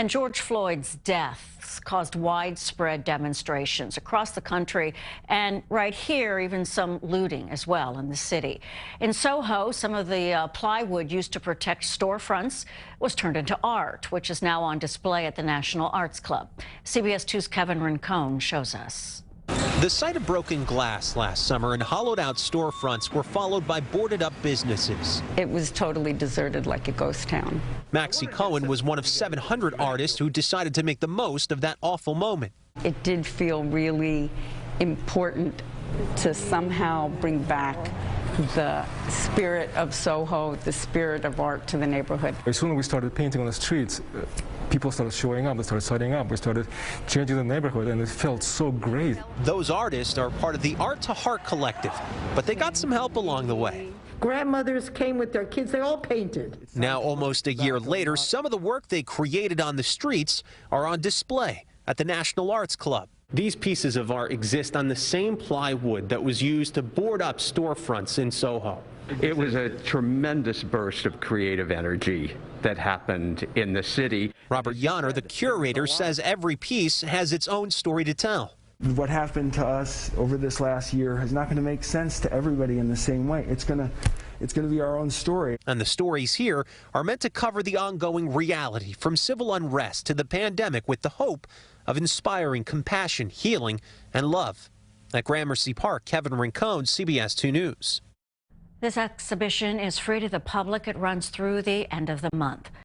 And George Floyd's deaths caused widespread demonstrations across the country, and right here, even some looting as well in the city. In SoHo, some of the plywood used to protect storefronts was turned into art, which is now on display at the National Arts Club. CBS 2's Kevin Rincon shows us. The sight of broken glass last summer and hollowed-out storefronts were followed by boarded-up businesses. It was totally deserted, like a ghost town. Maxie Cohen was one of 700 artists who decided to make the most of that awful moment. It did feel really important to somehow bring back the spirit of SoHo, the spirit of art to the neighborhood. As soon as we started painting on the streets, people started showing up, they started setting up, we started changing the neighborhood, and it felt so great. Those artists are part of the Art to Heart collective, but they got some help along the way. Grandmothers came with their kids, they all painted. Now, almost a year later, some of the work they created on the streets are on display at the National Arts Club. These pieces of art exist on the same plywood that was used to board up storefronts in SoHo. It was a tremendous burst of creative energy that happened in the city. Robert Yanner, the curator, says every piece has its own story to tell. What happened to us over this last year is not going to make sense to everybody in the same way. It's going to be our own story. And the stories here are meant to cover the ongoing reality from civil unrest to the pandemic with the hope of inspiring compassion, healing, and love. At Gramercy Park, Kevin Rincon, CBS 2 News. This exhibition is free to the public. It runs through the end of the month.